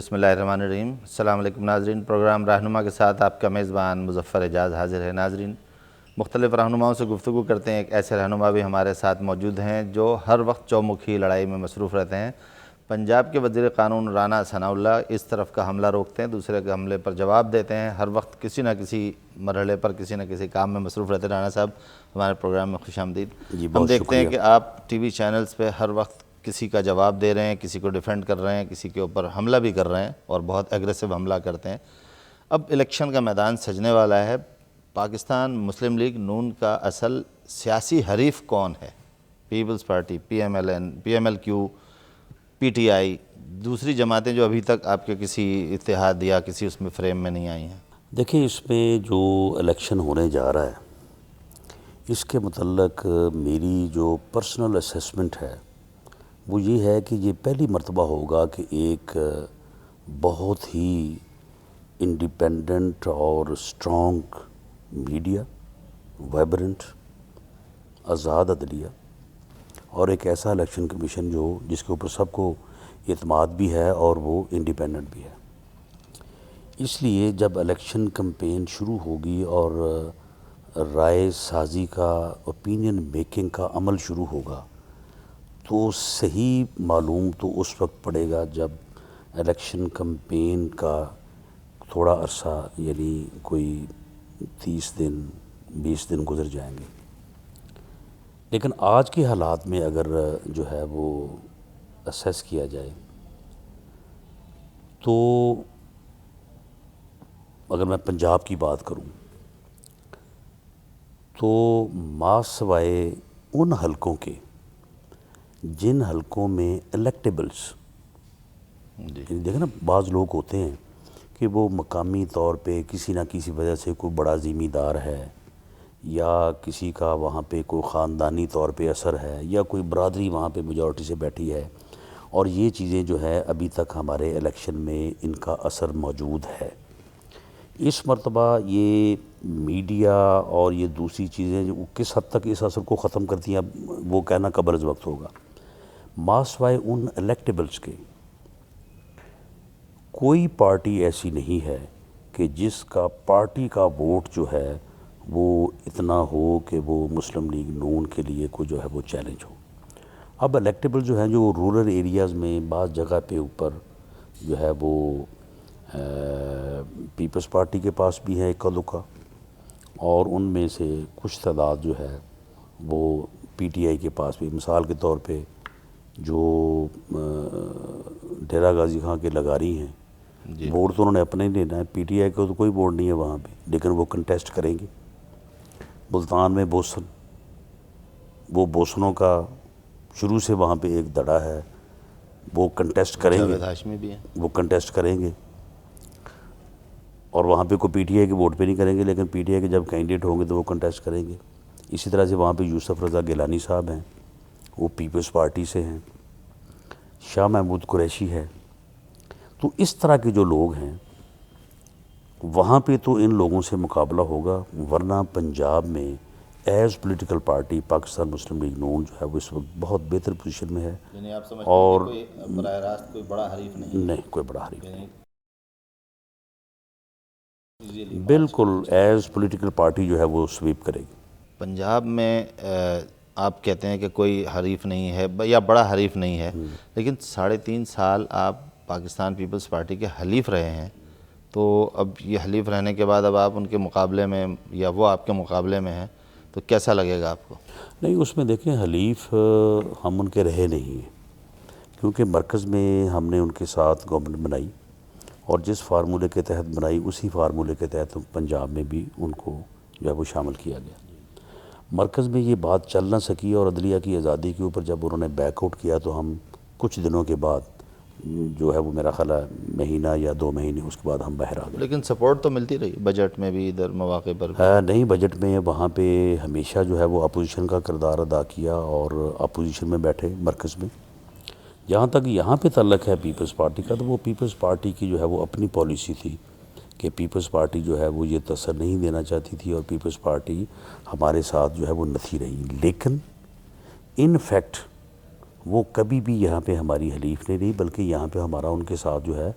بسم اللہ الرحمن الرحیم۔ السلام علیکم ناظرین، پروگرام رہنما کے ساتھ آپ کا میزبان مظفر اعجاز حاضر ہے۔ ناظرین، مختلف رہنماؤں سے گفتگو کرتے ہیں۔ ایک ایسے رہنما بھی ہمارے ساتھ موجود ہیں جو ہر وقت چومکھی لڑائی میں مصروف رہتے ہیں۔ پنجاب کے وزیر قانون رانا ثناء اللہ اس طرف کا حملہ روکتے ہیں، دوسرے کے حملے پر جواب دیتے ہیں، ہر وقت کسی نہ کسی مرحلے پر کسی نہ کسی کام میں مصروف رہتے ہیں۔ رانا صاحب، ہمارے پروگرام میں خوش آمدید۔ ہم دیکھتے ہیں کہ آپ ٹی وی چینلز پہ ہر وقت کسی کا جواب دے رہے ہیں، کسی کو ڈیفینڈ کر رہے ہیں، کسی کے اوپر حملہ بھی کر رہے ہیں اور بہت ایگریسو حملہ کرتے ہیں۔ اب الیکشن کا میدان سجنے والا ہے۔ پاکستان مسلم لیگ نون کا اصل سیاسی حریف کون ہے؟ Peoples Party, P M L Q, P T I, دوسری جماعتیں جو ابھی تک آپ کے کسی اتحاد یا کسی اس میں فریم میں نہیں آئی ہیں؟ دیکھیں، اس میں جو الیکشن ہونے جا رہا ہے اس کے متعلق میری جو پرسنل اسیسمنٹ ہے وہ یہ ہے کہ یہ پہلی مرتبہ ہوگا کہ ایک بہت ہی انڈیپینڈنٹ اور اسٹرانگ میڈیا، وائبرنٹ، آزاد عدلیہ اور ایک ایسا الیکشن کمیشن جس کے اوپر سب کو اعتماد بھی ہے اور وہ انڈیپینڈنٹ بھی ہے۔ اس لیے جب الیکشن کمپین شروع ہوگی اور رائے سازی کا، اوپینین میکنگ کا عمل شروع ہوگا تو صحیح معلوم تو اس وقت پڑے گا جب الیکشن کمپین کا تھوڑا عرصہ، یعنی کوئی 30 دن 20 دن گزر جائیں گے۔ لیکن آج کے حالات میں اگر جو ہے وہ اسیس کیا جائے تو اگر میں پنجاب کی بات کروں تو ما سوائے ان حلقوں کے جن حلقوں میں الیکٹیبلز، دیکھیں نا، بعض لوگ ہوتے ہیں کہ وہ مقامی طور پہ کسی نہ کسی وجہ سے کوئی بڑا ذمہ دار ہے یا کسی کا وہاں پہ کوئی خاندانی طور پہ اثر ہے یا کوئی برادری وہاں پہ میجورٹی سے بیٹھی ہے، اور یہ چیزیں جو ہے ابھی تک ہمارے الیکشن میں ان کا اثر موجود ہے۔ اس مرتبہ یہ میڈیا اور یہ دوسری چیزیں جو کس حد تک اس اثر کو ختم کرتی ہیں وہ کہنا قبل از وقت ہوگا۔ ما سوائے ان الیکٹیبلز کے کوئی پارٹی ایسی نہیں ہے کہ جس کا پارٹی کا ووٹ جو ہے وہ اتنا ہو کہ وہ مسلم لیگ نون کے لیے کوئی جو ہے وہ چیلنج ہو۔ اب الیکٹیبل جو ہیں جو رورل ایریاز میں بعض جگہ پہ اوپر جو ہے وہ پیپلز پارٹی کے پاس بھی ہے اکا دکا، اور ان میں سے کچھ تعداد جو ہے وہ پی ٹی آئی کے پاس بھی۔ مثال کے طور پہ جو ڈیرہ غازی خان کے لغاری ہیں، ووٹ تو انہوں نے اپنے ہی لینا ہے، پی ٹی آئی کو تو کوئی ووٹ نہیں ہے وہاں پہ، لیکن وہ کنٹیسٹ کریں گے۔ ملتان میں بوسن، وہ بوسنوں کا شروع سے وہاں پہ ایک دڑا ہے، وہ کنٹیسٹ کریں گے، وہ کنٹیسٹ کریں گے، اور وہاں پہ کوئی پی ٹی آئی کے ووٹ پہ نہیں کریں گے، لیکن پی ٹی آئی کے جب کینڈیڈیٹ ہوں گے تو وہ کنٹیسٹ کریں گے۔ اسی طرح سے وہاں پہ یوسف رضا گیلانی صاحب ہیں، وہ پیپلز پارٹی سے ہیں، شاہ محمود قریشی ہے۔ تو اس طرح کے جو لوگ ہیں وہاں پہ تو ان لوگوں سے مقابلہ ہوگا، ورنہ پنجاب میں ایز پولیٹیکل پارٹی پاکستان مسلم لیگ نون جو ہے وہ اس وقت بہت بہتر پوزیشن میں ہے، اور براہ راست کوئی بڑا حریف نہیں، کوئی بڑا حریف نہیں، بالکل ایز پولیٹیکل پارٹی جو ہے وہ سویپ کرے گی۔ پنجاب میں آپ کہتے ہیں کہ کوئی حریف نہیں ہے یا بڑا حریف نہیں ہے، لیکن 3.5 سال آپ پاکستان پیپلز پارٹی کے حلیف رہے ہیں، تو اب یہ حلیف رہنے کے بعد اب آپ ان کے مقابلے میں یا وہ آپ کے مقابلے میں ہیں تو کیسا لگے گا آپ کو؟ نہیں، اس میں دیکھیں، حلیف ہم ان کے رہے نہیں ہیں، کیونکہ مرکز میں ہم نے ان کے ساتھ گورنمنٹ بنائی، اور جس فارمولے کے تحت بنائی اسی فارمولے کے تحت پنجاب میں بھی ان کو جو ہے وہ شامل کیا گیا۔ مرکز میں یہ بات چل نہ سکی، اور عدلیہ کی آزادی کے اوپر جب انہوں نے بیک آؤٹ کیا تو ہم کچھ دنوں کے بعد جو ہے وہ میرا خیال ہے مہینہ یا 2 مہینے اس کے بعد ہم باہر آ گئے۔ لیکن سپورٹ تو ملتی رہی بجٹ میں بھی، ادھر مواقع پر بھی نہیں، بجٹ میں وہاں پہ ہمیشہ جو ہے وہ اپوزیشن کا کردار ادا کیا، اور اپوزیشن میں بیٹھے مرکز میں۔ جہاں تک یہاں پہ تعلق ہے پیپلز پارٹی کا، تو وہ پیپلز پارٹی کی جو ہے وہ اپنی پالیسی تھی کہ پیپلز پارٹی جو ہے وہ یہ تاثر نہیں دینا چاہتی تھی، اور پیپلز پارٹی ہمارے ساتھ جو ہے وہ نتھی رہی، لیکن ان فیکٹ وہ کبھی بھی یہاں پہ ہماری حلیف نہیں رہی، بلکہ یہاں پہ ہمارا ان کے ساتھ جو ہے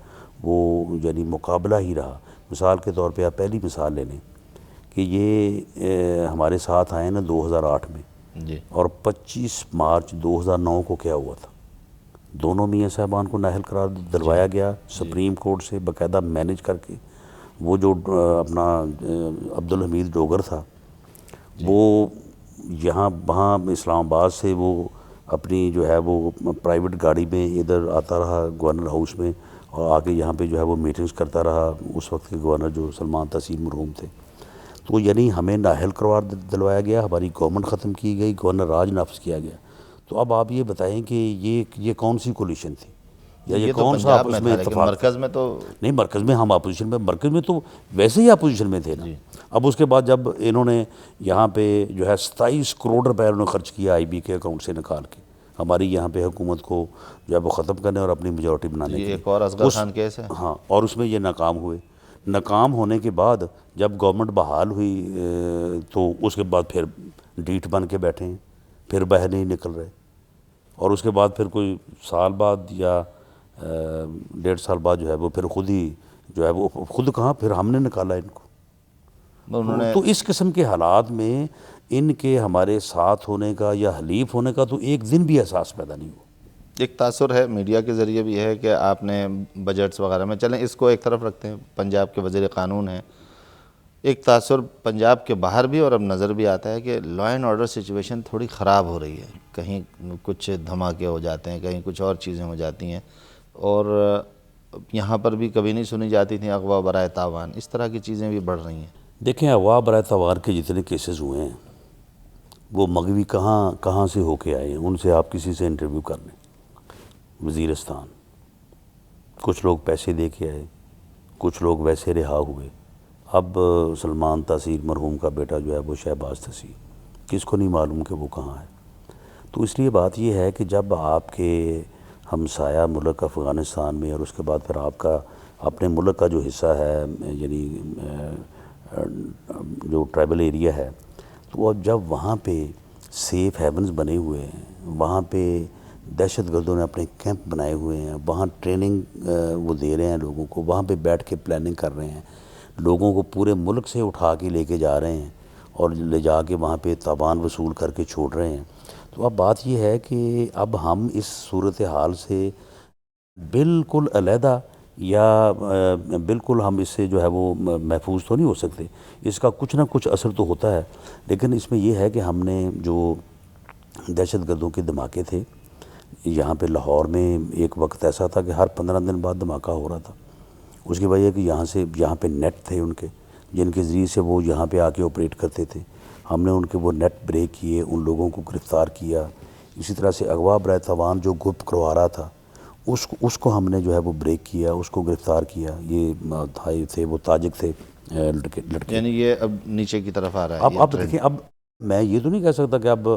وہ یعنی مقابلہ ہی رہا. مثال کے طور پہ آپ پہلی مثال لے لیں کہ یہ ہمارے ساتھ آئے نا 2008 میں, جی, اور 25 مارچ 2009 کو کیا ہوا تھا, دونوں میاں صاحبان کو نااہل قرار دلوایا گیا سپریم کورٹ سے باقاعدہ مینج کر کے. وہ جو اپنا عبدالحمید ڈوگر تھا وہ یہاں وہاں اسلام آباد سے وہ اپنی جو ہے وہ پرائیویٹ گاڑی میں ادھر آتا رہا گورنر ہاؤس میں, اور آگے یہاں پہ جو ہے وہ میٹنگز کرتا رہا. اس وقت کے گورنر جو سلمان تحصیل مرحوم تھے, تو یعنی ہمیں نااہل قرار دلوایا گیا, ہماری گورنمنٹ ختم کی گئی, گورنر راج نافذ کیا گیا. تو اب آپ یہ بتائیں کہ یہ کون سی کولیشن تھی, یا یہ تو کون سا پنجاب آپس میں میں تھا, لیکن اتفاق تھا؟ مرکز میں تو نہیں, مرکز میں ہم اپوزیشن میں, مرکز میں تو ویسے ہی اپوزیشن میں تھے نا. اب اس کے بعد جب انہوں نے یہاں پہ جو ہے 27 کروڑ روپے انہوں نے خرچ کیا آئی بی کے اکاؤنٹ سے نکال کے ہماری یہاں پہ حکومت کو جو ہے وہ ختم کرنے اور اپنی میجورٹی بنانے کے لیے. ایک اور اصغر خان کیس ہے. ہاں, اور اس میں یہ ناکام ہوئے. ناکام ہونے کے بعد جب گورنمنٹ بحال ہوئی تو اس کے بعد پھر ڈیٹ بن کے بیٹھے ہیں, پھر باہر نہیں نکل رہے. اور اس کے بعد پھر کوئی سال بعد یا 1.5 سال بعد جو ہے وہ پھر خود ہی جو ہے وہ خود کہاں, پھر ہم نے نکالا ان کو. تو اس قسم کے حالات میں ان کے ہمارے ساتھ ہونے کا یا حلیف ہونے کا تو ایک دن بھی احساس پیدا نہیں ہوا. ایک تاثر ہے میڈیا کے ذریعے بھی ہے کہ آپ نے بجٹس وغیرہ میں, چلیں اس کو ایک طرف رکھتے ہیں, پنجاب کے وزیر قانون ہیں, ایک تاثر پنجاب کے باہر بھی اور اب نظر بھی آتا ہے کہ لا اینڈ آرڈر سچویشن تھوڑی خراب ہو رہی ہے. کہیں کچھ دھماکے ہو جاتے ہیں, کہیں کچھ اور چیزیں ہو جاتی ہیں, اور یہاں پر بھی کبھی نہیں سنی جاتی تھیں اغوا برائے تاوان, اس طرح کی چیزیں بھی بڑھ رہی ہیں. دیکھیں, اغوا برائے تاوان کے جتنے کیسز ہوئے ہیں وہ مغوی کہاں سے ہو کے آئے ہیں. ان سے آپ کسی سے انٹرویو کر لیں. وزیرستان, کچھ لوگ پیسے دے کے آئے, کچھ لوگ ویسے رہا ہوئے. اب سلمان تحصیل مرحوم کا بیٹا جو ہے وہ شہباز تحصیل, کس کو نہیں معلوم کہ وہ کہاں ہے. تو اس لیے بات یہ ہے کہ جب آپ کے ہمسایہ ملک افغانستان میں, اور اس کے بعد پھر آپ کا اپنے ملک کا جو حصہ ہے یعنی جو ٹرائبل ایریا ہے, تو اب جب وہاں پہ سیف ہیونز بنے ہوئے ہیں, وہاں پہ دہشت گردوں نے اپنے کیمپ بنائے ہوئے ہیں, وہاں ٹریننگ وہ دے رہے ہیں لوگوں کو, وہاں پہ بیٹھ کے پلاننگ کر رہے ہیں, لوگوں کو پورے ملک سے اٹھا کے لے کے جا رہے ہیں اور لے جا کے وہاں پہ تاوان وصول کر کے چھوڑ رہے ہیں. تو اب بات یہ ہے کہ اب ہم اس صورتحال سے بالکل علیحدہ یا بالکل ہم اس سے جو ہے وہ محفوظ تو نہیں ہو سکتے. اس کا کچھ نہ کچھ اثر تو ہوتا ہے, لیکن اس میں یہ ہے کہ ہم نے جو دہشت گردوں کے دھماکے تھے یہاں پہ لاہور میں, ایک وقت ایسا تھا کہ ہر 15 دن بعد دھماکہ ہو رہا تھا. اس کی وجہ ہے کہ یہاں پہ نیٹ تھے ان کے, جن کے ذریعے سے وہ یہاں پہ آ کے آپریٹ کرتے تھے. ہم نے ان کے وہ نیٹ بریک کیے, ان لوگوں کو گرفتار کیا. اسی طرح سے اغوا برائے تاوان جو گروپ کروا رہا تھا اس کو ہم نے جو ہے وہ بریک کیا, اس کو گرفتار کیا. یہ بھائی تھے, وہ تاجک تھے لڑکے. یعنی یہ اب نیچے کی طرف آ رہا ہے. اب دیکھیں, اب میں یہ تو نہیں کہہ سکتا کہ اب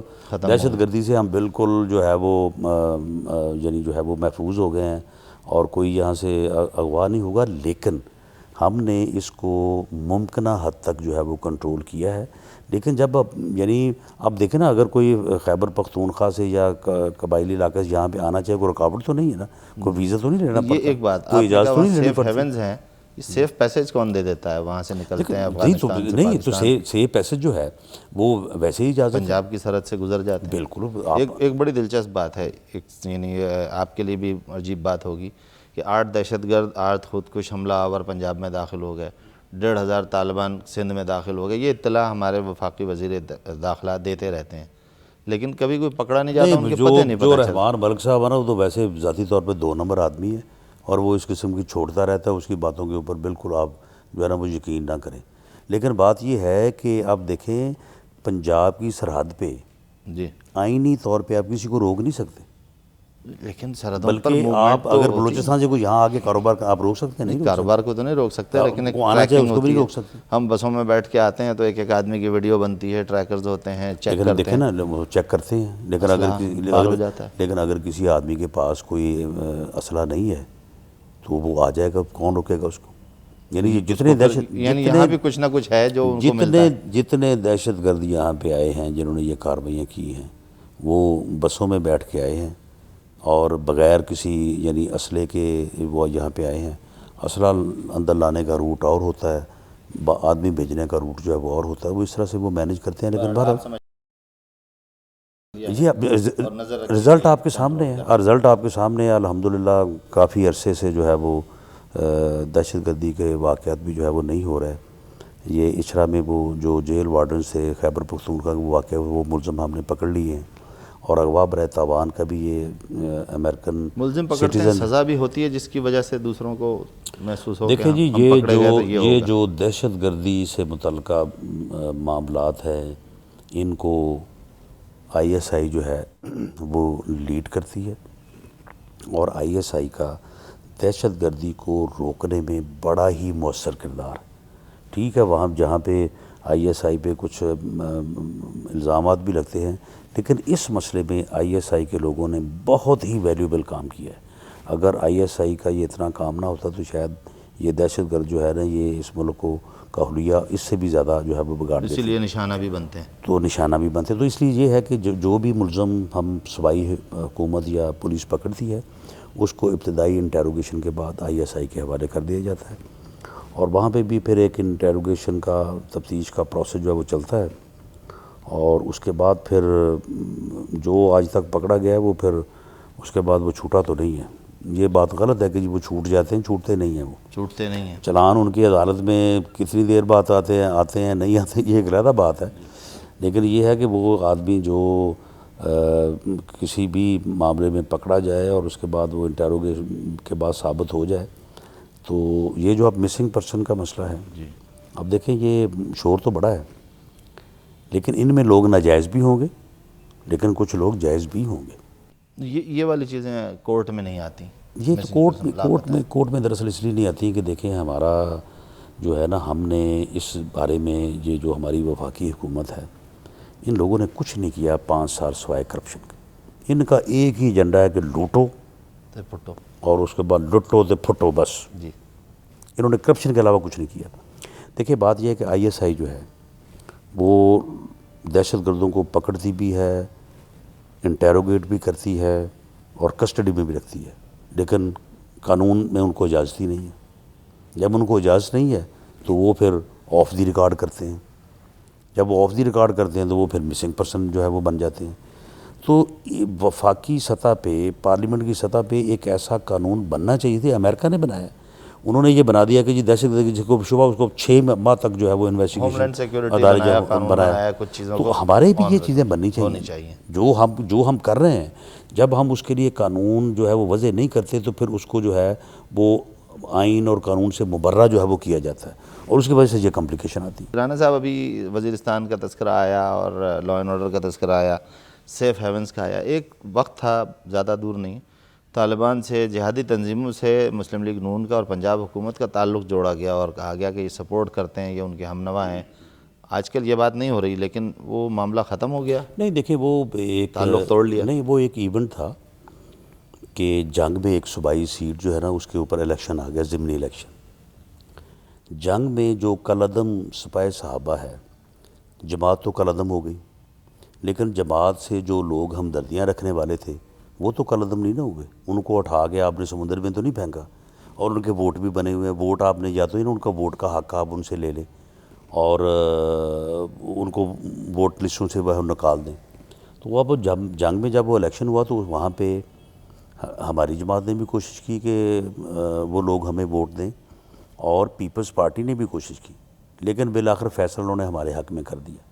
دہشت گردی سے ہم بالکل جو ہے وہ یعنی جو ہے وہ محفوظ ہو گئے ہیں اور کوئی یہاں سے اغوا نہیں ہوگا, لیکن ہم نے اس کو ممکنہ حد تک جو ہے وہ کنٹرول کیا ہے. لیکن جب یعنی اب دیکھیں نا, اگر کوئی خیبر پختونخوا سے یا قبائلی علاقے سے یہاں پہ آنا چاہے, کوئی رکاوٹ تو نہیں ہے نا, کوئی ویزا تو نہیں لینا پڑتا. یہ ایک بات, کوئی اجازت تو نہیں لینی سیف پڑتی. ہیونز ہیں, یہ سیف پیسج کون دے دیتا ہے؟ وہاں سے نکلتے ہیں افغانستان سے نہیں تو سیف پیسج جو ہے وہ ویسے ہی اجازت پنجاب کی سرحد سے گزر جاتے ہیں. بالکل. ایک بڑی دلچسپ بات ہے, یعنی آپ کے لیے بھی عجیب بات ہوگی کہ 8 دہشت گرد 8 خودکش حملہ آور پنجاب میں داخل ہو گئے, 1,500 طالبان سندھ میں داخل ہو گئے. یہ اطلاع ہمارے وفاقی وزیر داخلہ دیتے رہتے ہیں, لیکن کبھی کوئی پکڑا نہیں جاتا, ان کے پتہ نہیں پتہ جو چلتا. رحمان ملک صاحب ہے نا, وہ تو ویسے ذاتی طور پہ 2 نمبر آدمی ہے, اور وہ اس قسم کی چھوڑتا رہتا ہے. اس کی باتوں کے اوپر بالکل آپ جو ہے نا وہ یقین نہ کریں. لیکن بات یہ ہے کہ آپ دیکھیں, پنجاب کی سرحد پہ جی آئینی طور پہ آپ کسی کو روک نہیں سکتے, لیکن سرحدوں پر بلکہ آپ اگر بلوچستان سے کوئی یہاں آ کے کاروبار آپ روک سکتے ہیں؟ نہیں, کاروبار کو تو نہیں روک سکتے, لیکن ایک آنا چاہے اس کو بھی نہیں ہوتی روک ہے. سکتے. ہم بسوں میں بیٹھ کے آتے ہیں تو ایک آدمی کی ویڈیو بنتی ہے, ٹریکرز ہوتے ہیں, چیک لیکن کرتے دیکھیں ہیں. نا, وہ چیک کرتے ہیں, لیکن اگر کسی آدمی کے پاس کوئی اسلحہ نہیں ہے تو وہ آ جائے گا, کون روکے گا اس کو؟ یعنی جتنے دہشت, یعنی یہاں بھی کچھ نہ کچھ ہے جو ان کو ملتا ہے. جتنے دہشت گرد یہاں پہ آئے ہیں جنہوں نے یہ کارروائیاں کی ہیں, وہ بسوں میں بیٹھ کے آئے ہیں اور بغیر کسی یعنی اسلحے کے وہ یہاں پہ آئے ہیں. اسلحہ اندر لانے کا روٹ اور ہوتا ہے، آدمی بھیجنے کا روٹ جو ہے وہ اور ہوتا ہے، وہ اس طرح سے وہ مینیج کرتے ہیں. لیکن بہرحال یہ رزلٹ آپ کے سامنے ہے، اور رزلٹ آپ کے سامنے ہے. الحمدللہ کافی عرصے سے جو ہے وہ دہشت گردی کے واقعات بھی جو ہے وہ نہیں ہو رہے. یہ اچھرا میں وہ جو جیل وارڈن سے خیبر پختونخوا کا واقعہ وہ ملزم ہم نے پکڑ لیے ہیں، اور اغوا برائے تاوان کا بھی یہ امریکن ملزم پکڑتے ہیں، سزا بھی ہوتی ہے جس کی وجہ سے دوسروں کو محسوس ہو دیکھیں جی ہم پکڑے گئے تو یہ یہ ہوگا. جو دہشت گردی سے متعلقہ معاملات ہیں ان کو آئی ایس آئی جو ہے وہ لیڈ کرتی ہے، اور آئی ایس آئی کا دہشت گردی کو روکنے میں بڑا ہی مؤثر کردار. ٹھیک ہے وہاں جہاں پہ آئی ایس آئی پہ کچھ الزامات بھی لگتے ہیں، لیکن اس مسئلے میں آئی ایس آئی کے لوگوں نے بہت ہی ویلیوبل کام کیا ہے. اگر آئی ایس آئی کا یہ اتنا کام نہ ہوتا تو شاید یہ دہشت گرد جو ہے نا یہ اس ملک کو کا حلیہ اس سے بھی زیادہ جو ہے وہ بگاڑ دیتے، اسی لیے نشانہ بھی بنتے ہیں. تو نشانہ بھی بنتے. تو اس لیے یہ ہے کہ جو بھی ملزم ہم صوبائی حکومت یا پولیس پکڑتی ہے اس کو ابتدائی انٹیروگیشن کے بعد آئی ایس آئی کے حوالے کر دیا جاتا ہے، اور وہاں پہ بھی پھر ایک انٹیروگیشن کا تفتیش کا پروسیس جو ہے وہ چلتا ہے، اور اس کے بعد پھر جو آج تک پکڑا گیا ہے وہ پھر اس کے بعد وہ چھوٹا تو نہیں ہے. یہ بات غلط ہے کہ جی وہ چھوٹ جاتے ہیں، چھوٹتے نہیں ہیں. وہ چھوٹتے نہیں ہیں. چلان ان کی عدالت میں کتنی دیر بعد آتے ہیں نہیں آتے یہ ایک علیحدہ بات ہے، لیکن یہ ہے کہ وہ آدمی جو کسی بھی معاملے میں پکڑا جائے اور اس کے بعد وہ انٹیروگیشن کے بعد ثابت ہو جائے، تو یہ جو اب مسنگ پرسن کا مسئلہ ہے جی اب دیکھیں یہ شور تو بڑا ہے، لیکن ان میں لوگ ناجائز بھی ہوں گے لیکن کچھ لوگ جائز بھی ہوں گے. یہ والی چیزیں کورٹ میں نہیں آتی. یہ تو کورٹ میں دراصل اس لیے نہیں آتی کہ دیکھیں ہمارا جو ہے نا ہم نے اس بارے میں یہ جو ہماری وفاقی حکومت ہے ان لوگوں نے کچھ نہیں کیا 5 سال سوائے کرپشن کے. ان کا ایک ہی ایجنڈا ہے کہ لوٹو تے پھٹو، اور اس کے بعد لٹو تے پھٹو بس. جی انہوں نے کرپشن کے علاوہ کچھ نہیں کیا. دیکھیں بات یہ ہے کہ آئی ایس آئی جو ہے وہ دہشت گردوں کو پکڑتی بھی ہے، انٹیروگیٹ بھی کرتی ہے اور کسٹڈی میں بھی رکھتی ہے، لیکن قانون میں ان کو اجازت ہی نہیں ہے. جب ان کو اجازت نہیں ہے تو وہ پھر آف دی ریکارڈ کرتے ہیں. جب وہ آف دی ریکارڈ کرتے ہیں تو وہ پھر مسنگ پرسن جو ہے وہ بن جاتے ہیں. تو وفاقی سطح پہ پارلیمنٹ کی سطح پہ ایک ایسا قانون بننا چاہیے تھا. امریکہ نے بنایا، انہوں نے یہ بنا دیا کہ جی دہشت گردی جس کو شبہ اس کو 6 ماہ تک جو ہے وہ ہوم لینڈ انویسٹیگیشن سیکورٹی بنایا، قانون بنایا، کچھ چیزوں کو تو ہمارے بھی یہ چیزیں بننی ہونی چاہیے. جو ہم کر رہے ہیں جب ہم اس کے لیے قانون جو ہے وہ وضع نہیں کرتے تو پھر اس کو جو ہے وہ آئین اور قانون سے مبرہ جو ہے وہ کیا جاتا ہے، اور اس کی وجہ سے یہ کمپلیکیشن آتی ہے. رانا صاحب ابھی وزیرستان کا تذکرہ آیا اور لا اینڈ آرڈر کا تذکرہ آیا، سیف ہیونز کا آیا. ایک وقت تھا زیادہ دور نہیں، طالبان سے جہادی تنظیموں سے مسلم لیگ نون کا اور پنجاب حکومت کا تعلق جوڑا گیا اور کہا گیا کہ یہ سپورٹ کرتے ہیں، یہ ان کے ہم نوا ہیں. آج کل یہ بات نہیں ہو رہی، لیکن وہ معاملہ ختم ہو گیا. نہیں دیکھیں وہ ایک تعلق توڑ لیا. نہیں وہ ایک ایونٹ تھا کہ جنگ میں ایک صوبائی سیٹ جو ہے نا اس کے اوپر الیکشن آ گیا، ضمنی الیکشن. جنگ میں جو کالعدم سپاہ صحابہ ہے، جماعت تو کالعدم ہو گئی، لیکن جماعت سے جو لوگ ہمدردیاں رکھنے والے تھے وہ تو کالعدم نہیں نہ ہوئے. ان کو اٹھا کے آپ نے سمندر میں تو نہیں پھینکا، اور ان کے ووٹ بھی بنے ہوئے ہیں. ووٹ آپ نے یا تو ان کا ووٹ کا حق آپ ان سے لے لیں اور ان کو ووٹ لسٹوں سے وہ نکال دیں. تو اب جنگ میں جب وہ الیکشن ہوا تو وہاں پہ ہماری جماعت نے بھی کوشش کی کہ وہ لوگ ہمیں ووٹ دیں، اور پیپلز پارٹی نے بھی کوشش کی، لیکن بالآخر فیصلہ انہوں نے ہمارے حق میں کر دیا.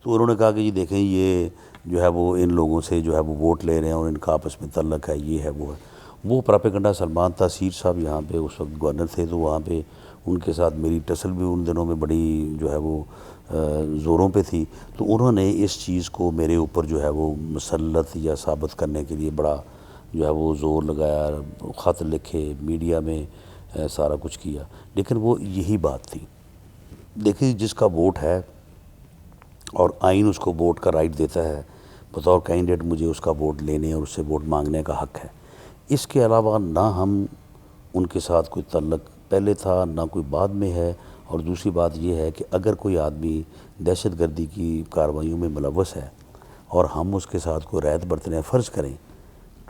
تو انہوں نے کہا کہ جی دیکھیں یہ جو ہے وہ ان لوگوں سے جو ہے وہ ووٹ لے رہے ہیں اور ان کا آپس میں تعلق ہے، یہ ہے وہ ہے. وہ پراپیگنڈا سلمان تاثیر صاحب یہاں پہ اس وقت گورنر تھے، تو وہاں پہ ان کے ساتھ میری ٹسل بھی ان دنوں میں بڑی جو ہے وہ زوروں پہ تھی. تو انہوں نے اس چیز کو میرے اوپر جو ہے وہ مسلط یا ثابت کرنے کے لیے بڑا جو ہے وہ زور لگایا، خط لکھے، میڈیا میں سارا کچھ کیا. لیکن وہ یہی بات تھی، دیکھیں جس کا ووٹ ہے اور آئین اس کو ووٹ کا رائٹ دیتا ہے، بطور کینڈیڈیٹ مجھے اس کا ووٹ لینے اور اس سے ووٹ مانگنے کا حق ہے. اس کے علاوہ نہ ہم ان کے ساتھ کوئی تعلق پہلے تھا نہ کوئی بعد میں ہے. اور دوسری بات یہ ہے کہ اگر کوئی آدمی دہشت گردی کی کارروائیوں میں ملوث ہے اور ہم اس کے ساتھ کوئی رعایت برتنے فرض کریں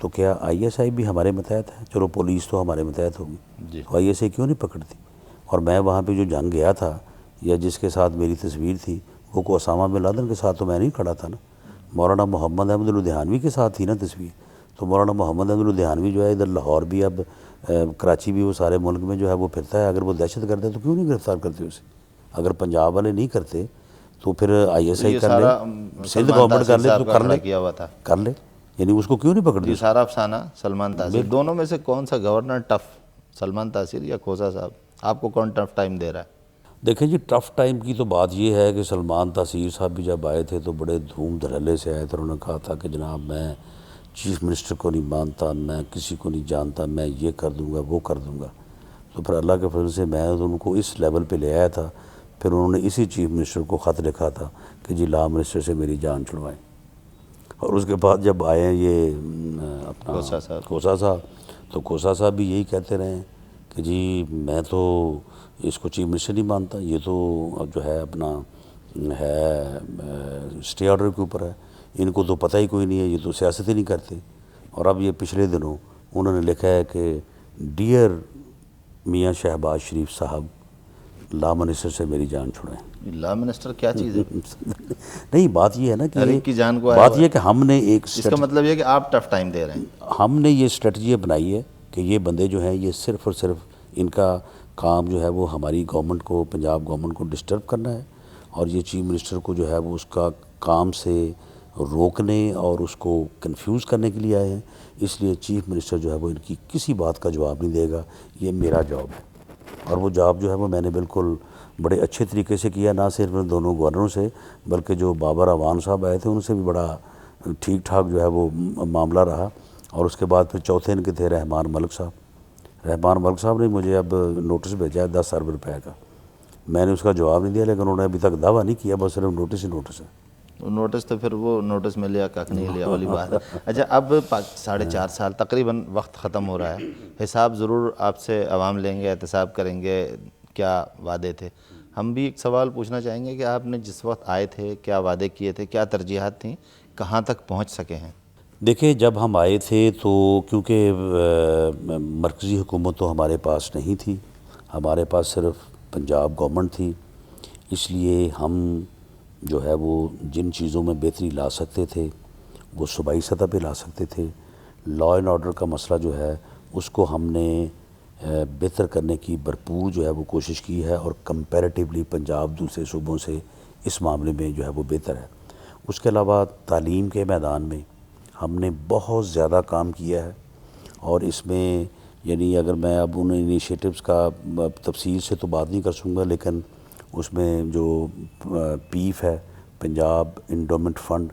تو کیا آئی ایس آئی بھی ہمارے متحد ہے؟ چلو پولیس تو ہمارے متحد ہوگی، جی تو آئی ایس آئی کیوں نہیں پکڑتی؟ اور میں وہاں پہ جو جنگ گیا تھا یا جس کے ساتھ میری تصویر تھی وہ کو اسامہ بن لادن کے ساتھ تو میں نہیں کھڑا تھا نا، مولانا محمد احمد لدھیانوی کے ساتھ تھی نا تصویر. تو مولانا محمد احمد لدھیانوی جو ہے ادھر لاہور بھی، اب کراچی بھی، وہ سارے ملک میں جو ہے وہ پھرتا ہے. اگر وہ دہشت گرد ہے تو کیوں نہیں گرفتار کرتے اسے؟ اگر پنجاب والے نہیں کرتے تو پھر آئی ایس آئی یہ کر لے، سارا سندھ سلمان گورنمنٹ تاثیر کر لے تو صاحب کا کر کھڑا لے، کیا ہوا تھا. کر لے. یعنی اس کو کیوں نہیں پکڑ دی؟ یہ سارا افسانہ سلمان تاثیر. دونوں میں سے کون سا گورنر ٹف، سلمان تاثیر یا کھوسا صاحب؟ آپ کو کون ٹف ٹائم دے رہا ہے؟ دیکھیں جی، ٹف ٹائم کی تو بات یہ ہے کہ سلمان تاثیر صاحب بھی جب آئے تھے تو بڑے دھوم دھڑلے سے آئے تھے. انہوں نے کہا تھا کہ جناب میں چیف منسٹر کو نہیں مانتا، میں کسی کو نہیں جانتا، میں یہ کر دوں گا وہ کر دوں گا. تو پھر اللہ کے فضل سے میں ان کو اس لیول پہ لے آیا تھا. پھر انہوں نے اسی چیف منسٹر کو خط لکھا تھا کہ جی لا منسٹر سے میری جان چھڑوائیں. اور اس کے بعد جب آئے ہیں یہ اپنا کھوسا صاحب. کھوسا صاحب، تو کھوسا صاحب بھی یہی کہتے رہے ہیں کہ جی میں تو اس کو چیف منسٹر نہیں مانتا، یہ تو اب جو ہے اپنا ہے اسٹے آرڈر کے اوپر ہے، ان کو تو پتہ ہی کوئی نہیں ہے، یہ تو سیاست ہی نہیں کرتے. اور اب یہ پچھلے دنوں انہوں نے لکھا ہے کہ ڈیئر میاں شہباز شریف صاحب، لا منسٹر سے میری جان چھڑائیں. لا منسٹر کیا چیز ہے؟ نہیں، بات یہ ہے نا کہ ہر ایک کی جان کو آیا بات ہوا یہ ہے کہ ہم نے ایک اس کا مطلب یہ کہ آپ ٹف ٹائم دے رہے ہیں. ہم نے یہ اسٹریٹجی بنائی ہے کہ یہ بندے جو ہیں یہ صرف اور صرف ان کا کام جو ہے وہ ہماری گورنمنٹ کو، پنجاب گورنمنٹ کو ڈسٹرب کرنا ہے، اور یہ چیف منسٹر کو جو ہے وہ اس کا کام سے روکنے اور اس کو کنفیوز کرنے کے لیے آئے ہیں. اس لیے چیف منسٹر جو ہے وہ ان کی کسی بات کا جواب نہیں دے گا، یہ میرا جاب ہے. اور وہ جاب جو ہے وہ میں نے بالکل بڑے اچھے طریقے سے کیا، نہ صرف ان دونوں گورنروں سے بلکہ جو بابر اعوان صاحب آئے تھے ان سے بھی بڑا ٹھیک ٹھاک جو ہے وہ معاملہ رہا. اور اس کے بعد پھر چوتھے ان کے تھے رحمان ملک صاحب. رحمان ملک صاحب نے مجھے اب نوٹس بھیجا ہے 10 ارب روپے کا. میں نے اس کا جواب نہیں دیا، لیکن انہوں نے ابھی تک دعویٰ نہیں کیا، بس صرف نوٹس ہی نوٹس ہے. نوٹس تو پھر وہ نوٹس میں لیا کک نہیں لیا والی بات ہے. اچھا، اب 4.5 سال تقریباً وقت ختم ہو رہا ہے. حساب ضرور آپ سے عوام لیں گے، احتساب کریں گے کیا وعدے تھے. ہم بھی ایک سوال پوچھنا چاہیں گے کہ آپ نے جس وقت آئے تھے کیا وعدے کیے تھے، کیا ترجیحات تھیں، کہاں تک پہنچ سکے ہیں؟ دیکھیں، جب ہم آئے تھے تو کیونکہ مرکزی حکومت تو ہمارے پاس نہیں تھی، ہمارے پاس صرف پنجاب گورنمنٹ تھی. اس لیے ہم جو ہے وہ جن چیزوں میں بہتری لا سکتے تھے وہ صوبائی سطح پہ لا سکتے تھے. لا اینڈ آرڈر کا مسئلہ جو ہے اس کو ہم نے بہتر کرنے کی بھرپور جو ہے وہ کوشش کی ہے، اور کمپیریٹیولی پنجاب دوسرے صوبوں سے اس معاملے میں جو ہے وہ بہتر ہے. اس کے علاوہ تعلیم کے میدان میں ہم نے بہت زیادہ کام کیا ہے. اور اس میں یعنی اگر میں اب ان انیشیٹوز کا تفصیل سے تو بات نہیں کر سکوں گا، لیکن اس میں جو پیف ہے، پنجاب انڈومنٹ فنڈ،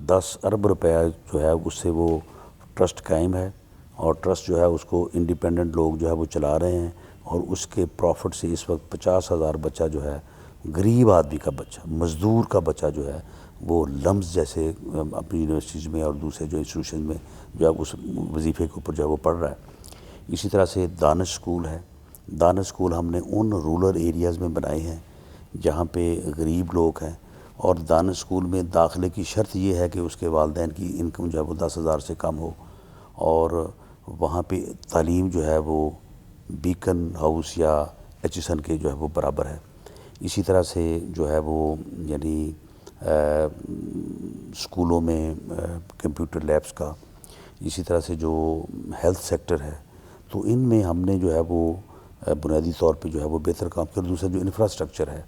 10 ارب روپے جو ہے اس سے وہ ٹرسٹ قائم ہے، اور ٹرسٹ جو ہے اس کو انڈیپینڈنٹ لوگ جو ہے وہ چلا رہے ہیں. اور اس کے پروفٹ سے اس وقت 50,000 بچہ جو ہے، غریب آدمی کا بچہ، مزدور کا بچہ جو ہے وہ لمز جیسے اپنی یونیورسٹیز میں اور دوسرے جو انسٹیٹیوشن میں جو ہے اس وظیفے کے اوپر جو ہے وہ پڑھ رہا ہے. اسی طرح سے دانش اسکول ہے. دانش اسکول ہم نے ان رورل ایریاز میں بنائے ہیں جہاں پہ غریب لوگ ہیں، اور دانش اسکول میں داخلے کی شرط یہ ہے کہ اس کے والدین کی انکم جو ہے وہ 10,000 سے کم ہو، اور وہاں پہ تعلیم جو ہے وہ بیکن ہاؤس یا ایچسن کے جو ہے وہ برابر ہے. اسی طرح سے جو ہے وہ یعنی اسکولوں میں کمپیوٹر لیبس کا، اسی طرح سے جو ہیلتھ سیکٹر ہے، تو ان میں ہم نے جو ہے وہ بنیادی طور پہ جو ہے وہ بہتر کام کیا. دوسرا جو انفراسٹرکچر ہے،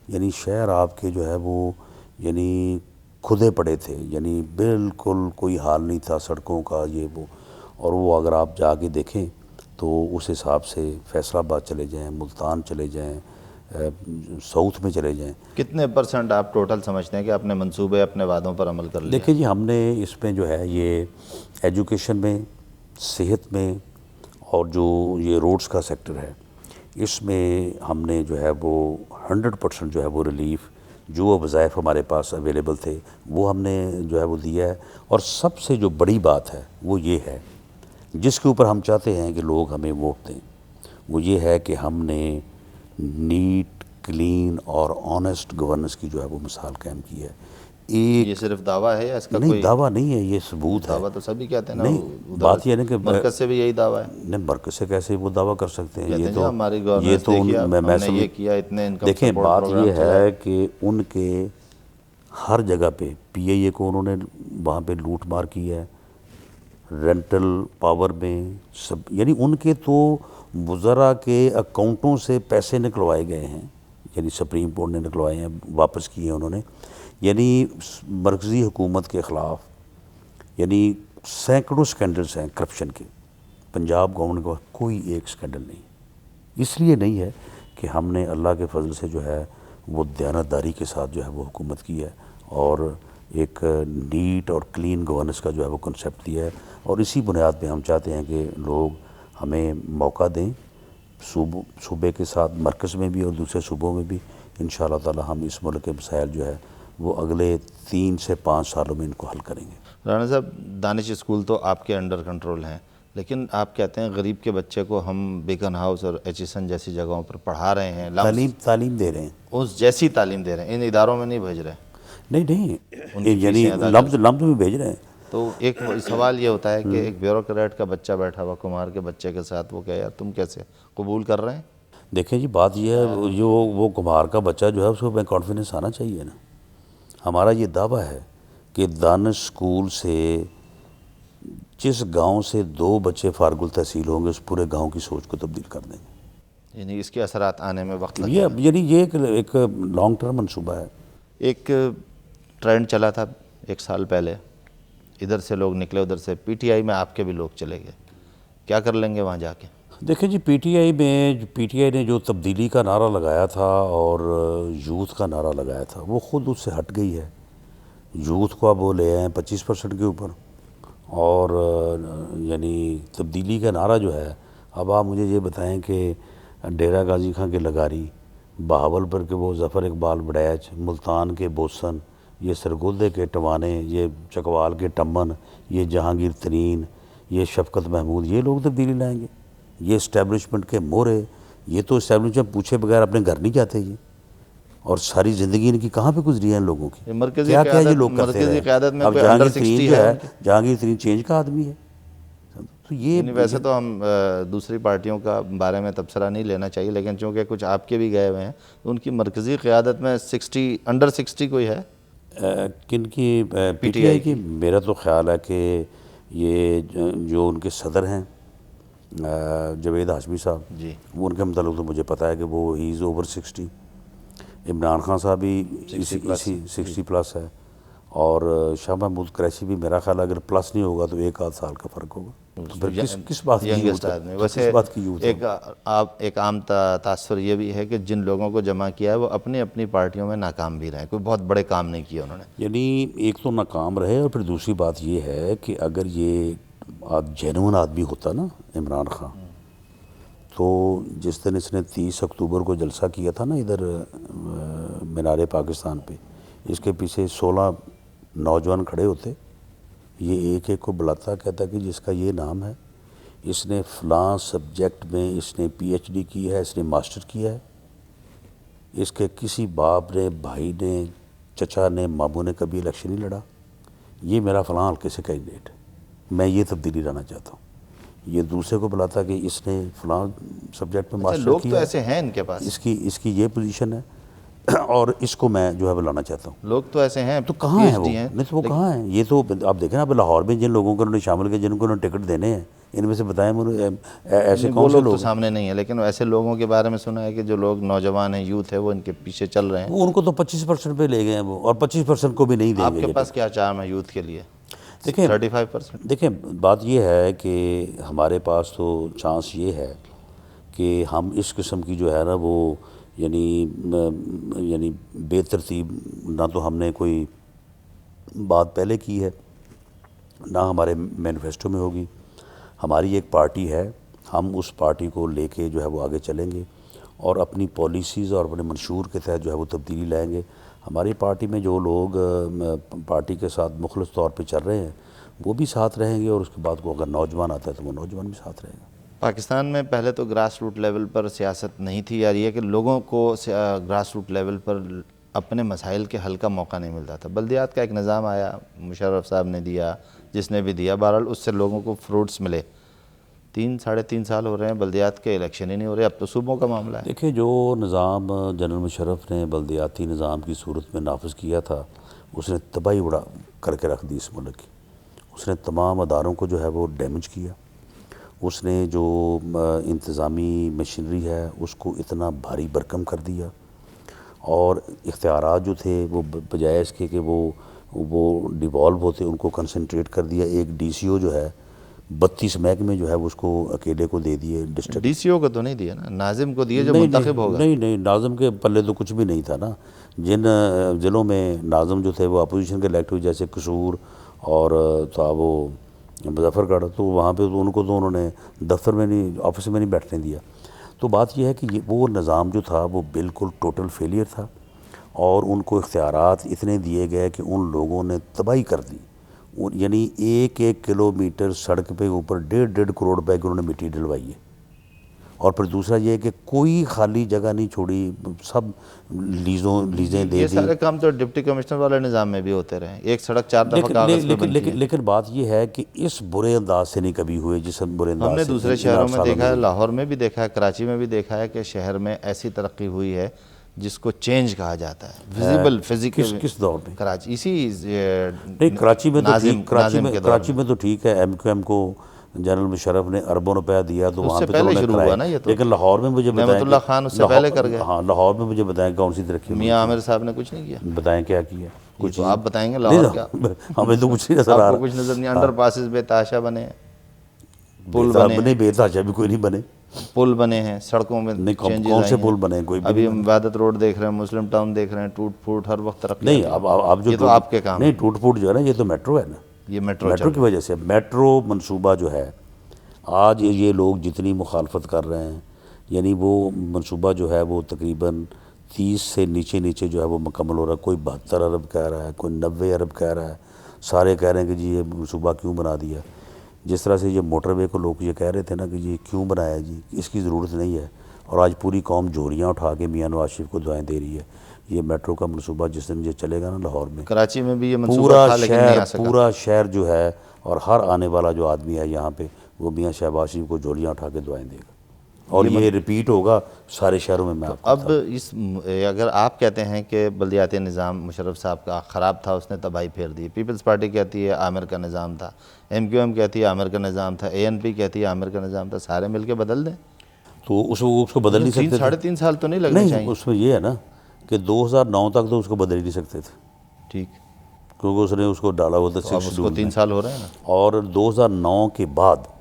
یعنی شہر آپ کے جو ہے وہ یعنی کھدے پڑے تھے، یعنی بالکل کوئی حال نہیں تھا سڑکوں کا، یہ وہ. اور وہ اگر آپ جا کے دیکھیں تو اس حساب سے فیصل آباد چلے جائیں، ملتان چلے جائیں، ساؤتھ میں چلے جائیں. کتنے پرسنٹ آپ ٹوٹل سمجھتے ہیں کہ اپنے منصوبے، اپنے وعدوں پر عمل کر لیا؟ دیکھیں جی، ہم نے اس میں جو ہے یہ ایجوکیشن میں، صحت میں، اور جو یہ روڈز کا سیکٹر ہے، اس میں ہم نے جو ہے وہ 100% جو ہے وہ ریلیف، جو وظائف ہمارے پاس اویلیبل تھے وہ ہم نے جو ہے وہ دیا ہے. اور سب سے جو بڑی بات ہے وہ یہ ہے، جس کے اوپر ہم چاہتے ہیں کہ لوگ ہمیں ووٹ دیں، وہ یہ ہے کہ ہم نے نیٹ، کلین اور آنیسٹ گورننس کی جو ہے وہ مثال قائم کی ہے. ایک یہ صرف دعویٰ ہے یا اس کا نہیں کوئی دعویٰ نہیں ہے، یہ ثبوت ہے. دعویٰ؟ تو سبھی کہتے ہیں نا، نہیں، ادھر بات یہ ہے نا کہ مرکز سے بھی یہی دعویٰ ہے. نہیں، مرکز سے کیسے وہ دعویٰ کر سکتے ہیں؟ کہتے یہ ہیں تو جی ہماری یہ گورننس تو دیکھیے آپ، میں ہم نے یہ سمجھ کیا، اتنے انکم دیکھیں سپورٹ بات پروگرام یہ چلائے. ہے کہ ان کے ہر جگہ پہ پی آئی اے کو انہوں نے وہاں پہ لوٹ مار کی ہے، رینٹل پاور میں سب، یعنی ان کے تو وزراء کے اکاؤنٹوں سے پیسے نکلوائے گئے ہیں، یعنی سپریم کورٹ نے نکلوائے ہیں، واپس کیے ہیں انہوں نے. یعنی مرکزی حکومت کے خلاف یعنی سینکڑوں سکینڈلز ہیں کرپشن کے. پنجاب گورنمنٹ کا کوئی ایک سکینڈل نہیں. اس لیے نہیں ہے کہ ہم نے اللہ کے فضل سے جو ہے وہ دیانتداری کے ساتھ جو ہے وہ حکومت کی ہے اور ایک نیٹ اور کلین گورننس کا جو ہے وہ کنسیپٹ دیا ہے، اور اسی بنیاد پہ ہم چاہتے ہیں کہ لوگ ہمیں موقع دیں صوبے کے ساتھ، مرکز میں بھی اور دوسرے صوبوں میں بھی. انشاءاللہ تعالی ہم اس ملک کے مسائل جو ہے وہ اگلے 3 سے 5 سالوں میں ان کو حل کریں گے. رانا صاحب، دانش اسکول تو آپ کے انڈر کنٹرول ہیں، لیکن آپ کہتے ہیں غریب کے بچے کو ہم بیکن ہاؤس اور ایچیسن جیسی جگہوں پر پڑھا رہے ہیں، تعلیم دے رہے ہیں، اس جیسی تعلیم دے رہے ہیں، ان اداروں میں نہیں بھیج رہے. نہیں یعنی لمز میں بھیج رہے ہیں. تو ایک سوال یہ ہوتا ہے کہ ایک بیوروکریٹ کا بچہ بیٹھا ہوا کمار کے بچے کے ساتھ، وہ کہے یار تم کیسے قبول کر رہے ہیں؟ دیکھیں جی بات یہ ہے، جو وہ کمار کا بچہ جو ہے اس کو میں کانفیڈنس آنا چاہیے نا. ہمارا یہ دعویٰ ہے کہ دانش اسکول سے جس گاؤں سے 2 بچے فارغ التحصیل ہوں گے اس پورے گاؤں کی سوچ کو تبدیل کر دیں گے. یعنی اس کے اثرات آنے میں وقت لگے گا. یعنی یہ ایک لانگ ٹرم منصوبہ ہے. ایک ٹرینڈ چلا تھا 1 سال پہلے، ادھر سے لوگ نکلے، ادھر سے پی ٹی آئی میں آپ کے بھی لوگ چلے گئے، کیا کر لیں گے وہاں جا کے؟ دیکھیں جی پی ٹی آئی نے جو تبدیلی کا نعرہ لگایا تھا اور یوتھ کا نعرہ لگایا تھا وہ خود اس سے ہٹ گئی ہے. یوتھ کو اب وہ لے آئے ہیں 25% کے اوپر، اور یعنی تبدیلی کا نعرہ جو ہے، اب آپ مجھے یہ بتائیں کہ ڈیرہ غازی خان کے لگاری، بہاول پر کے وہ ظفر اقبال بڑیچ، ملتان کے بوسن، یہ سرگودے کے ٹوانے، یہ چکوال کے ٹمن، یہ جہانگیر ترین، یہ شفقت محمود، یہ لوگ تبدیلی لائیں گے؟ یہ اسٹیبلشمنٹ کے مورے، یہ تو اسٹیبلشمنٹ پوچھے بغیر اپنے گھر نہیں جاتے یہ، اور ساری زندگی ان کی کہاں پہ گزری ہے ان لوگوں کی؟ کیا یہ لوگ کرتے ہیں؟ اب جہانگیر ترین جو ہے، جہانگیر ترین چینج کا آدمی ہے. تو یہ ویسے تو ہم دوسری پارٹیوں کا بارے میں تبصرہ نہیں لینا چاہیے، لیکن چونکہ کچھ آپ کے بھی گئے ہوئے ہیں تو ان کی مرکزی قیادت میں انڈر 60 کوئی ہے؟ کن کی؟ پی ٹی آئی کی. میرا تو خیال ہے کہ یہ جو ان کے صدر ہیں جاوید ہاشمی صاحب، جی، وہ ان کے متعلق تو مجھے پتہ ہے کہ وہ ہی از اوور 60. عمران خان صاحب بھی 60 پلس ہے، اور شاہ محمود قریشی بھی میرا خیال ہے اگر پلس نہیں ہوگا تو 1 آدھ سال کا فرق ہوگا. تو پھر کس بات کی یوتھ ہے؟ ویسے یوتھ ایک عام تاثر یہ بھی ہے کہ جن لوگوں کو جمع کیا ہے وہ اپنی اپنی پارٹیوں میں ناکام بھی رہے، کوئی بہت بڑے کام نہیں کیے انہوں نے. یعنی ایک تو ناکام رہے، اور پھر دوسری بات یہ ہے کہ اگر یہ جینون آدمی ہوتا نا عمران خان، تو جس دن اس نے 30 اکتوبر کو جلسہ کیا تھا نا ادھر مینار پاکستان پہ، اس کے پیچھے 16 نوجوان کھڑے ہوتے، یہ ایک ایک کو بلاتا، کہتا کہ جس کا یہ نام ہے، اس نے فلاں سبجیکٹ میں اس نے پی ایچ ڈی کی ہے، اس نے ماسٹر کیا ہے، اس کے کسی باپ نے، بھائی نے، چچا نے، ماموں نے کبھی الیکشن نہیں لڑا، یہ میرا فلاں حلقے سے کینڈیڈیٹ ہے، میں یہ تبدیلی لانا چاہتا ہوں. یہ دوسرے کو بلاتا کہ اس نے فلاں سبجیکٹ میں ماسٹر لوگ کیا تو ہے، ایسے ہیں ان کے پاس، اس کی یہ پوزیشن ہے اور اس کو میں جو ہے بلانا چاہتا ہوں. لوگ تو ایسے ہیں. تو کہاں ہیں وہ؟ نہیں تو وہ کہاں ہیں؟ یہ تو آپ دیکھیں نا اب لاہور میں جن لوگوں کو انہوں نے شامل کیا، جن کو انہوں نے ٹکٹ دینے ہیں، ان میں سے بتائیں ایسے کون سے لوگ؟ لوگ تو سامنے نہیں ہے، لیکن ایسے لوگوں کے بارے میں سنا ہے کہ جو لوگ نوجوان ہیں، یوتھ ہے، وہ ان کے پیچھے چل رہے ہیں. وہ ان کو تو 25% پہ لے گئے ہیں وہ، اور 25% کو بھی نہیں دیں گے. آپ کے پاس کیا چارم ہے یوتھ کے لیے؟ دیکھیں 35%. دیکھیں بات یہ ہے کہ ہمارے پاس تو چانس یہ ہے کہ ہم اس قسم کی جو ہے نا وہ یعنی بے ترتیب نہ تو ہم نے کوئی بات پہلے کی ہے، نہ ہمارے مینیفیسٹو میں ہوگی. ہماری ایک پارٹی ہے، ہم اس پارٹی کو لے کے جو ہے وہ آگے چلیں گے اور اپنی پالیسیز اور اپنے منشور کے تحت جو ہے وہ تبدیلی لائیں گے. ہماری پارٹی میں جو لوگ پارٹی کے ساتھ مخلص طور پہ چل رہے ہیں وہ بھی ساتھ رہیں گے، اور اس کے بعد کو اگر نوجوان آتا ہے تو وہ نوجوان بھی ساتھ رہے گا. پاکستان میں پہلے تو گراس روٹ لیول پر سیاست نہیں تھی، یار یہ کہ لوگوں کو گراس روٹ لیول پر اپنے مسائل کے حل کا موقع نہیں ملتا تھا. بلدیات کا ایک نظام آیا, مشرف صاحب نے دیا, جس نے بھی دیا, بہرحال اس سے لوگوں کو فروٹس ملے. 3-3.5 سال ہو رہے ہیں بلدیات کے الیکشن ہی نہیں ہو رہے. اب تو صوبوں کا معاملہ ہے. دیکھیں جو نظام جنرل مشرف نے بلدیاتی نظام کی صورت میں نافذ کیا تھا, اس نے تباہی اڑا کر کے رکھ دی اس ملک کی. اس نے تمام اداروں کو جو ہے وہ ڈیمیج کیا. اس نے جو انتظامی مشینری ہے اس کو اتنا بھاری بھرکم کر دیا, اور اختیارات جو تھے وہ بجائے اس کے کہ وہ ڈیوالو ہوتے ان کو کنسنٹریٹ کر دیا. ایک ڈی سی او جو ہے 32 محکمے جو ہے وہ اس کو اکیلے کو دے دیے. ڈسٹرکٹ ڈی سی او کو تو نہیں دیا نا, ناظم کو دیے جو منتخب ہوگا. نہیں ناظم کے پلے تو کچھ بھی نہیں تھا نا. جن ضلعوں میں ناظم جو تھے وہ اپوزیشن کے الیکٹ ہوئے, جیسے قصور اور تھا وہ مظفر گڑھ, تو وہاں پہ تو ان کو تو انہوں نے دفتر میں نہیں, آفس میں نہیں بیٹھنے دیا. تو بات یہ ہے کہ وہ نظام جو تھا وہ بالکل ٹوٹل فیلئر تھا, اور ان کو اختیارات اتنے دیے گئے کہ ان لوگوں نے تباہی کر دی. یعنی 1 کلومیٹر سڑک پہ اوپر 1.5 کروڑ روپے کی انہوں نے مٹی ڈلوائی ہے. اور پھر دوسرا یہ کہ کوئی خالی جگہ نہیں چھوڑی, سب لیزیں دے یہ دی. سارے کام تو ڈپٹی کمشنر والے نظام میں بھی ہوتے رہے. ایک سڑک 4 دفعہ کاغذ پہ بنتی ہے. لیکن بات یہ ہے کہ اس برے انداز سے نہیں کبھی ہوئے جس برے انداز سے ہم نے دوسرے شہروں میں دیکھا ہے, ہوئی. لاہور میں بھی دیکھا ہے, کراچی میں بھی دیکھا ہے کہ شہر میں ایسی ترقی ہوئی ہے جس کو چینج کہا جاتا ہے, ویزیبل فزیکل. کس دور میں؟ کراچی اسی نہیں, کراچی میں تو ٹھیک, کراچی میں تو ٹھیک ہے, ایم کو جنرل مشرف نے اربوں روپیہ دیا تو وہاں پہ تو انہوں نے کرایا. لیکن لاہور میں مجھے بتائیں, نعمت اللہ خان اس سے پہلے کر گئے. ہاں لاہور میں مجھے بتائیں کون سی ترقی ہوئی؟ میاں عامر صاحب نے کچھ نہیں کیا. بتائیں کیا کیا؟ کچھ آپ بتائیں گے لاہور کیا؟ ہمیں تو کچھ نہیں نظر آ آپ کو رہا. کچھ نظر نہیں. انڈر پاسز بے تحاشا بنے ہیں, پل بنے بنے, بے تحاشا بھی کوئی نہیں بنے. پل بنے ہیں, سڑکوں میں چینجز کون سے آئی پل ہیں. بنے؟ کوئی بھی ابھی ہم عبادت روڈ دیکھ رہے ہیں, مسلم ٹاؤن دیکھ رہے ہیں, ٹوٹ پھوٹ ہر وقت ترقی. نہیں, اب جو یہ تو آپ کے کام نہیں, ٹوٹ پھوٹ جو ہے نا یہ تو میٹرو ہے نا. یہ میٹرو کی وجہ سے میٹرو منصوبہ جو ہے آج یہ لوگ جتنی مخالفت کر رہے ہیں, یعنی وہ منصوبہ جو ہے وہ تقریباً 30 سے نیچے جو ہے وہ مکمل ہو رہا ہے. کوئی 72 ارب کہہ رہا ہے, کوئی 90 ارب کہہ رہا ہے. سارے کہہ رہے ہیں کہ جی یہ منصوبہ کیوں بنا دیا. جس طرح سے یہ موٹر وے کو لوگ یہ کہہ رہے تھے نا کہ جی کیوں بنایا, جی اس کی ضرورت نہیں ہے, اور آج پوری قوم جوریاں اٹھا کے میاں نواز شریف کو دعائیں دے رہی ہے. یہ میٹرو کا منصوبہ جس دن یہ چلے گا نا لاہور میں, کراچی میں بھی یہ منصوبہ تھا لیکن نہیں آ سکا. پورا شہر جو ہے اور ہر آنے والا جو آدمی ہے یہاں پہ وہ میاں شہباز شریف کو جولیاں اٹھا کے دعائیں دے گا, اور یہ ریپیٹ ہوگا سارے شہروں میں. اب اگر آپ کہتے ہیں کہ بلدیاتی نظام مشرف صاحب کا خراب تھا, اس نے تباہی پھیر دی, پیپلز پارٹی کہتی ہے عامر کا نظام تھا, ایم کیو ایم کہتی ہے عامر کا نظام تھا, اے این پی کہتی ہے عامر کا نظام تھا, سارے مل کے بدل دیں تو اس کو بدل نہیں سکتے. 3-3.5 سال تو نہیں لگنے چاہیے. اس میں یہ ہے نا کہ 2009 تک تو اس کو بدل ہی نہیں سکتے تھے. ٹھیک, کیونکہ اس نے اس کو ڈالا ہوا تھا 6 اس کو 3 سال ہو رہے ہیں نا. اور 2009 کے بعد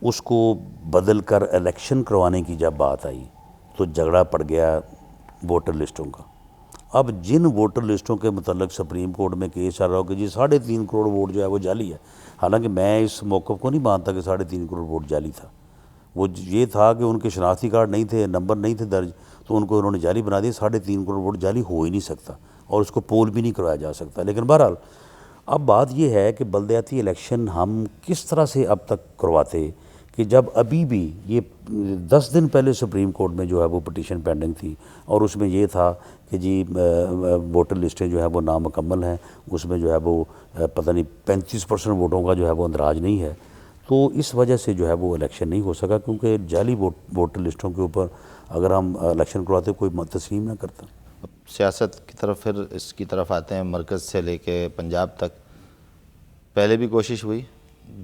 اس کو بدل کر الیکشن کروانے کی جب بات آئی تو جھگڑا پڑ گیا ووٹر لسٹوں کا. اب جن ووٹر لسٹوں کے متعلق سپریم کورٹ میں کیس چل رہا ہو کہ جی 3.5 کروڑ ووٹ جو ہے وہ جعلی ہے, حالانکہ میں اس موقف کو نہیں مانتا کہ 3.5 کروڑ ووٹ جعلی تھا. وہ یہ تھا کہ ان کے شناختی کارڈ نہیں تھے, نمبر نہیں تھے درج, تو ان کو انہوں نے جعلی بنا دیا. 3.5 کروڑ ووٹ جعلی ہو ہی نہیں سکتا, اور اس کو پول بھی نہیں کروایا جا سکتا. لیکن بہرحال اب بات یہ ہے کہ بلدیاتی الیکشن ہم کس طرح سے اب تک کرواتے کہ جب ابھی بھی یہ 10 دن پہلے سپریم کورٹ میں جو ہے وہ پٹیشن پینڈنگ تھی, اور اس میں یہ تھا کہ جی ووٹر لسٹیں جو ہے وہ نامکمل ہیں, اس میں جو ہے وہ پتہ نہیں 35% ووٹوں کا جو ہے وہ اندراج نہیں ہے. تو اس وجہ سے جو ہے وہ الیکشن نہیں ہو سکا, کیونکہ جعلی ووٹر لسٹوں کے اوپر اگر ہم الیکشن کرواتے کوئی تسلیم نہ کرتا. سیاست کی طرف پھر اس کی طرف آتے ہیں, مرکز سے لے کے پنجاب تک پہلے بھی کوشش ہوئی,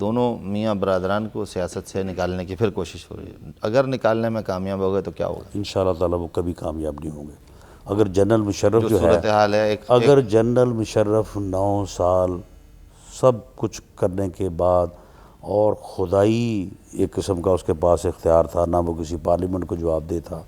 دونوں میاں برادران کو سیاست سے نکالنے کی پھر کوشش ہو رہی ہے. اگر نکالنے میں کامیاب ہو گئے تو کیا ہوگا؟ انشاءاللہ تعالیٰ وہ کبھی کامیاب نہیں ہوں گے. اگر جنرل مشرف جو صورتحال ہے, اگر جنرل مشرف 9 سال سب کچھ کرنے کے بعد, اور خدائی ایک قسم کا اس کے پاس اختیار تھا, نہ وہ کسی پارلیمنٹ کو جواب دیتا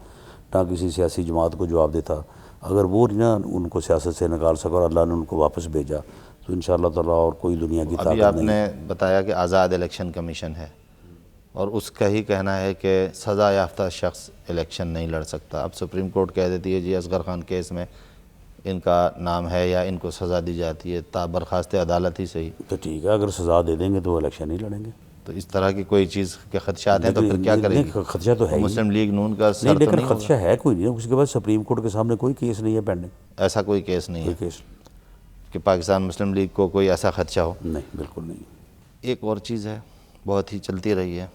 نہ کسی سیاسی جماعت کو جواب دیتا, اگر وہ نہ ان کو سیاست سے نکال سکا اور اللہ نے ان کو واپس بھیجا تو انشاءاللہ تعالیٰ اور کوئی دنیا کی طاقت نہیں. ابھی آپ نے بتایا کہ آزاد الیکشن کمیشن ہے, اور اس کا ہی کہنا ہے کہ سزا یافتہ شخص الیکشن نہیں لڑ سکتا. اب سپریم کورٹ کہہ دیتی ہے جی اصغر خان کیس میں ان کا نام ہے یا ان کو سزا دی جاتی ہے, تا برخاست عدالت ہی صحیح. تو ٹھیک ہے, اگر سزا دے دیں گے تو وہ الیکشن نہیں لڑیں گے. تو اس طرح کی کوئی چیز کے خدشات ہیں تو پھر کیا کرے گی؟ خدشہ تو ہے ہی مسلم لیگ نون کا سر نہیں، تو لیکن نہیں ہوگا؟ خدشہ ہے کوئی نہیں. اس کے بعد سپریم کورٹ کے سامنے کوئی کیس نہیں ہے پینڈنگ. ایسا کوئی کیس نہیں ہے کوئی کیس کہ پاکستان مسلم لیگ کو کوئی ایسا خدشہ ہو؟ نہیں، بالکل نہیں. ایک اور چیز ہے بہت ہی چلتی رہی ہے،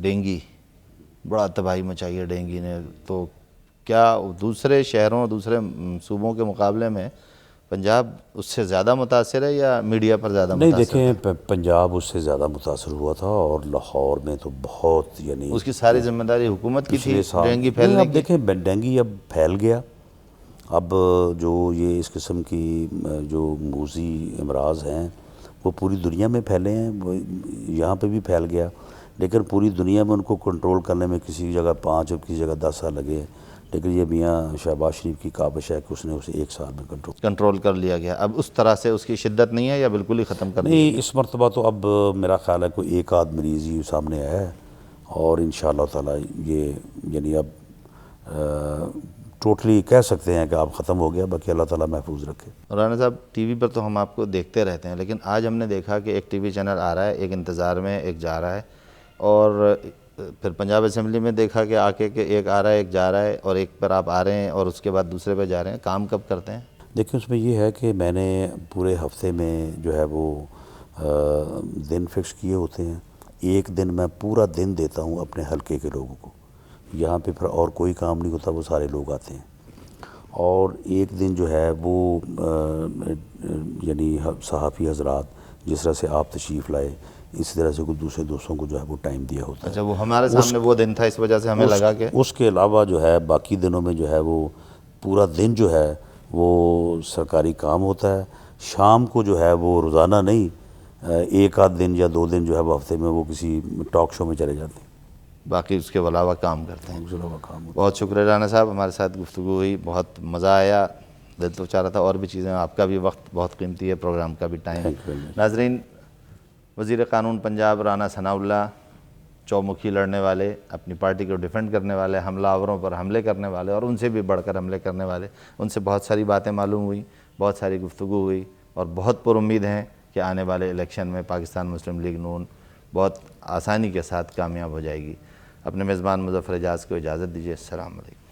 ڈینگی. بڑا تباہی مچائی ہے ڈینگی نے. تو کیا دوسرے شہروں دوسرے صوبوں کے مقابلے میں پنجاب اس سے زیادہ متاثر ہے یا میڈیا پر زیادہ نہیں، متاثر ہے؟ دیکھیں پنجاب اس سے زیادہ متاثر ہوا تھا، اور لاہور میں تو بہت، یعنی اس کی ساری ذمہ داری حکومت کی تھی پچھلے سال ڈینگی نہیں، پھیلنے اب کی؟ دیکھیں ڈینگی اب پھیل گیا. اب جو یہ اس قسم کی جو موذی امراض ہیں وہ پوری دنیا میں پھیلے ہیں. وہ یہاں پہ بھی پھیل گیا، لیکن پوری دنیا میں ان کو کنٹرول کرنے میں کسی جگہ 5 اور کسی جگہ 10 سال لگے. لیکن یہ میاں شہباز شریف کی کاوش ہے کہ اس نے اسے 1 سال میں کنٹرول کر لیا گیا. اب اس طرح سے اس کی شدت نہیں ہے یا بالکل ہی ختم کر دی؟ نہیں، اس مرتبہ تو اب میرا خیال ہے کوئی 1 آدھ مریض ہی سامنے آیا ہے، اور انشاءاللہ تعالی یہ یعنی اب ٹوٹلی کہہ سکتے ہیں کہ اب ختم ہو گیا. باقی اللہ تعالیٰ محفوظ رکھے. رانا صاحب، ٹی وی پر تو ہم آپ کو دیکھتے رہتے ہیں، لیکن آج ہم نے دیکھا کہ ایک ٹی وی چینل آ رہا ہے، ایک انتظار میں ایک جا رہا ہے، اور پھر پنجاب اسمبلی میں دیکھا کہ آ کے کہ ایک آ رہا ہے ایک جا رہا ہے، اور ایک پر آپ آ رہے ہیں اور اس کے بعد دوسرے پہ جا رہے ہیں. کام کب کرتے ہیں؟ دیکھیں اس میں یہ ہے کہ میں نے پورے ہفتے میں جو ہے وہ دن فکس کیے ہوتے ہیں. ایک دن میں پورا دن دیتا ہوں اپنے حلقے کے لوگوں کو. یہاں پہ پھر اور کوئی کام نہیں ہوتا، وہ سارے لوگ آتے ہیں. اور ایک دن جو ہے وہ یعنی صحافی حضرات جس طرح سے آپ تشریف لائے، اسی طرح سے کچھ دوسرے دوستوں کو جو ہے وہ ٹائم دیا ہوتا ہے. اچھا، وہ ہمارے سامنے وہ دن تھا، اس وجہ سے ہمیں لگا کہ اس کے علاوہ جو ہے باقی دنوں میں جو ہے وہ پورا دن جو ہے وہ سرکاری کام ہوتا ہے. شام کو جو ہے وہ روزانہ نہیں، 1 آدھ دن یا 2 دن جو ہے وہ ہفتے میں وہ کسی ٹاک شو میں چلے جاتے ہیں. باقی اس کے علاوہ کام کرتے ہیں. علاوہ کام ہوتا بہت شکریہ رانا صاحب، ہمارے ساتھ گفتگو ہوئی، بہت مزہ آیا. دل تو چاہ رہا تھا اور بھی چیزیں. آپ کا بھی وقت بہت قیمتی ہے، پروگرام کا بھی time. Thank you very much. ناظرین، وزیر قانون پنجاب رانا ثناءاللہ، چومکھی لڑنے والے، اپنی پارٹی کو ڈیفینڈ کرنے والے، حملہ آوروں پر حملے کرنے والے اور ان سے بھی بڑھ کر حملے کرنے والے، ان سے بہت ساری باتیں معلوم ہوئیں، بہت ساری گفتگو ہوئی، اور بہت پر امید ہیں کہ آنے والے الیکشن میں پاکستان مسلم لیگ نون بہت آسانی کے ساتھ کامیاب ہو جائے گی. اپنے میزبان مظفر اجاز کو اجازت دیجیے. السلام علیکم.